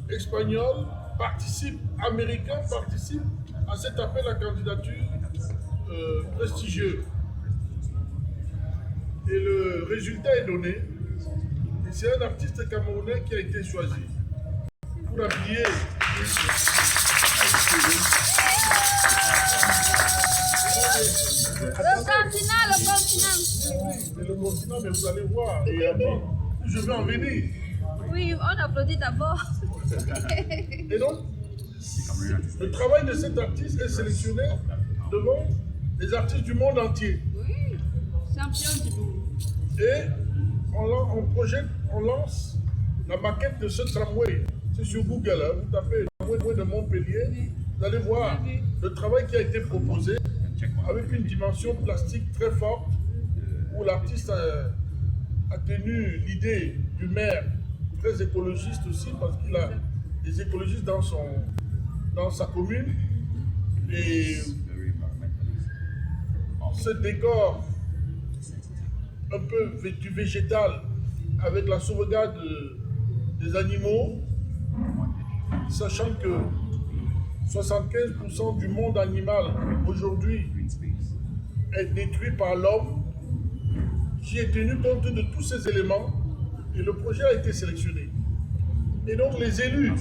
espagnols participent, américains participent à cet appel à candidature prestigieux. Et le résultat est donné. Et c'est un artiste camerounais qui a été choisi pour habiller. Le continent. Oui, c'est le continent, mais vous allez voir. Et après, je vais en venir. Oui, on applaudit d'abord. Et donc, le travail de cet artiste est sélectionné devant les artistes du monde entier. Oui, champion du monde. Et on lance la maquette de ce tramway. C'est sur Google, hein. Vous tapez tramway de Montpellier, vous allez voir le travail qui a été proposé avec une dimension plastique très forte où l'artiste a tenu l'idée du maire, très écologiste aussi, parce qu'il a des écologistes dans sa commune. Et ce décor un peu du végétal avec la sauvegarde des animaux, sachant que 75% du monde animal aujourd'hui est détruit par l'homme. J'y ai tenu compte de tous ces éléments et le projet a été sélectionné. Et donc les élus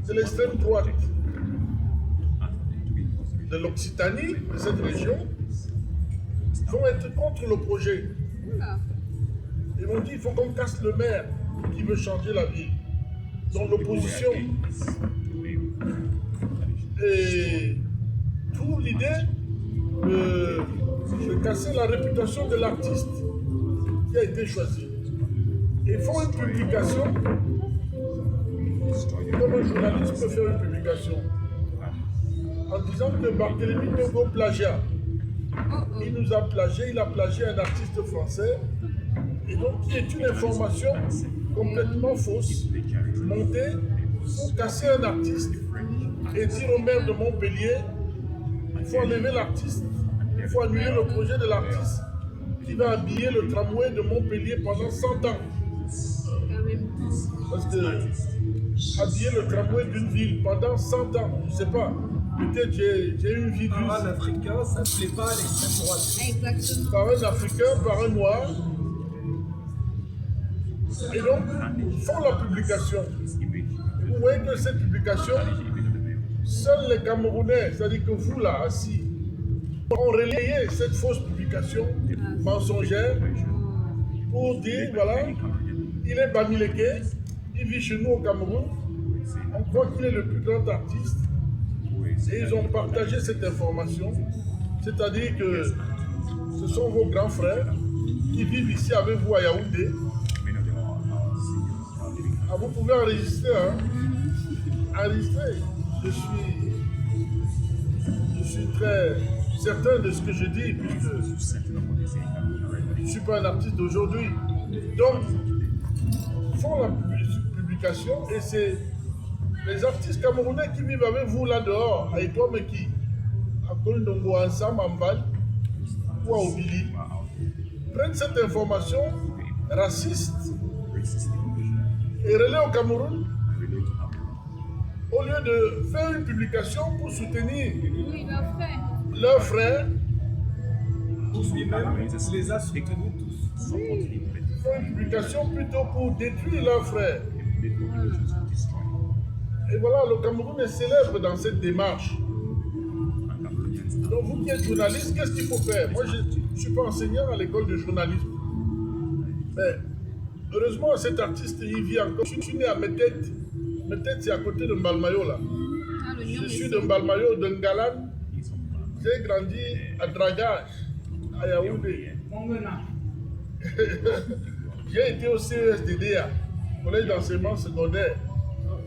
de l'extrême droite de l'Occitanie, de cette région, vont être contre le projet. Ils m'ont dit qu'il faut qu'on casse le maire qui veut changer la ville. Donc l'opposition. Et pour l'idée de casser la réputation de l'artiste qui a été choisi. Ils font une publication, comme un journaliste peut faire une publication, en disant que Barthélemy Togo plagiat. Il nous a plagié, il a plagié un artiste français, et donc qui est une information complètement fausse, montée pour casser un artiste et dire au maire de Montpellier, il faut enlever l'artiste, il faut annuler le projet de l'artiste qui va habiller le tramway de Montpellier pendant 100 ans. Parce que habiller le tramway d'une ville pendant 100 ans, je ne sais pas, peut-être j'ai une vie par un Africain, ça ne plaît pas à l'extrême droite. Exactement. Par un Africain, par un Noir. Et donc, ils font la publication. Et vous voyez que cette publication, seuls les Camerounais, c'est-à-dire que vous là, assis, ont relayé cette fausse publication mensongère pour dire, voilà, il est Bamileke, il vit chez nous au Cameroun, on croit qu'il est le plus grand artiste, et ils ont partagé cette information, c'est-à-dire que ce sont vos grands frères qui vivent ici avec vous à Yaoundé. Ah, vous pouvez enregistrer, hein? Enregistrer. Je suis très certain de ce que je dis, puisque je ne suis pas un artiste d'aujourd'hui. Donc, ils font la publication et c'est les artistes camerounais qui vivent avec vous là dehors, à Etoumeki, à Kolindongo, ensemble, en Val, ou à Obili, prennent cette information raciste et relaient au Cameroun au lieu de faire une publication pour soutenir leurs frères. Lui-même les a soutenus tous. Ils font une publication plutôt pour détruire leurs frères. Et voilà, le Cameroun est célèbre dans cette démarche. Donc vous qui êtes journaliste, qu'est-ce qu'il faut faire? Moi, je ne suis pas enseignant à l'école de journalisme. Mais heureusement, cet artiste, il vit encore. Je suis né à Métète. Métète, c'est à côté de Mbalmayo, là. Je suis de Mbalmayo, de Ngalan. J'ai grandi à Dragage, à Yaoundé. J'ai été au CESDDA, collège d'enseignement secondaire,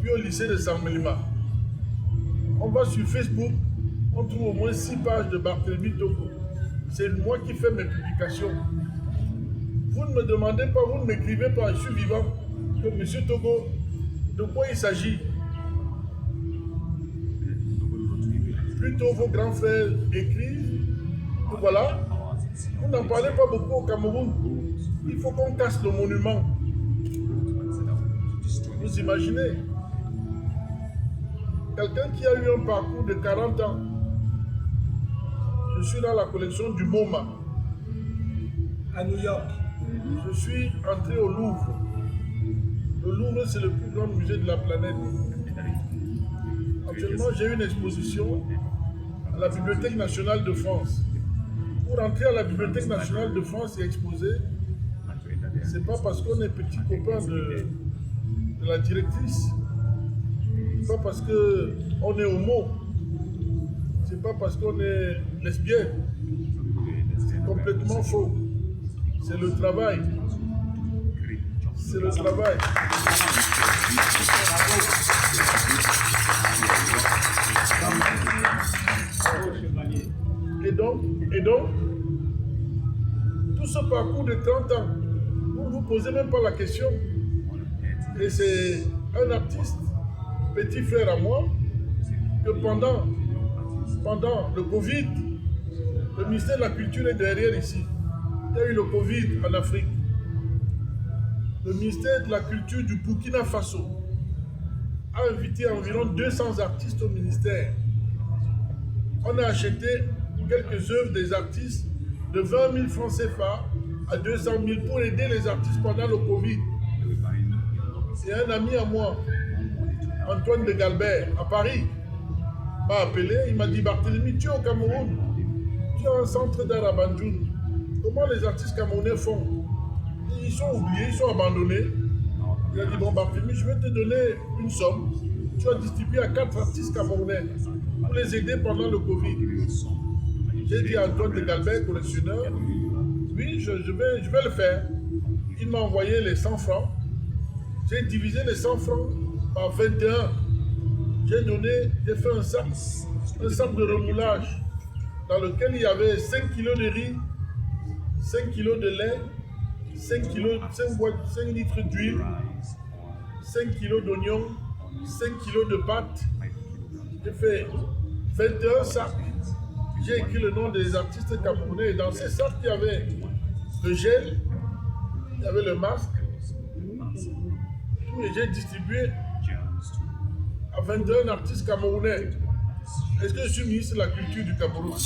puis au lycée de Saint-Mélima. On va sur Facebook, on trouve au moins 6 pages de Barthélemy Togo. C'est moi qui fais mes publications. Vous ne me demandez pas, vous ne m'écrivez pas, je suis vivant, que M. Togo, de quoi il s'agit? Plutôt vos grands frères écrivent, voilà, vous n'en parlez pas beaucoup au Cameroun. Il faut qu'on casse le monument. Vous imaginez? quelqu'un qui a eu un parcours de 40 ans. Je suis dans la collection du MoMA. À New York. Je suis entré au Louvre. Le Louvre, c'est le plus grand musée de la planète. Actuellement, j'ai une exposition à la Bibliothèque nationale de France. Pour entrer à la Bibliothèque nationale de France et exposer, c'est pas parce qu'on est petit copain de la directrice, c'est pas parce qu'on est homo, c'est pas parce qu'on est lesbienne. C'est complètement faux. C'est le travail. C'est le travail. Et donc, tout ce parcours de 30 ans, vous ne vous posez même pas la question. Et c'est un artiste, petit frère à moi, que pendant le Covid, le ministère de la Culture est derrière ici. Il y a eu le Covid en Afrique. Le ministère de la Culture du Burkina Faso a invité environ 200 artistes au ministère. On a acheté quelques œuvres des artistes de 20 000 francs CFA à 200 000 pour aider les artistes pendant le Covid. Et un ami à moi, Antoine de Galbert, à Paris, m'a appelé, il m'a dit: Barthélemy, tu es au Cameroun, tu as un centre d'art à Banjul. Comment les artistes camerounais font? Ils sont oubliés, ils sont abandonnés. Il a dit: bon Barthélemy, je vais te donner une somme. Tu vas distribuer à 4 artistes camerounais pour les aider pendant le Covid. J'ai dit à Antoine de Galbert, collectionneur: oui, je vais le faire. Il m'a envoyé les 100 francs. J'ai divisé les 100 francs par 21. J'ai fait un sac de remoulage dans lequel il y avait 5 kilos de riz, 5 kilos de lait, 5 litres d'huile, 5 kilos d'oignons, 5 kilos de pâtes. J'ai fait 21 sacs. J'ai écrit le nom des artistes camerounais. Et dans ces sacs, il y avait le gel, il y avait le masque. Tout, et j'ai distribué à 21 artistes camerounais. Est-ce que je suis ministre de la Culture du Cameroun? Non.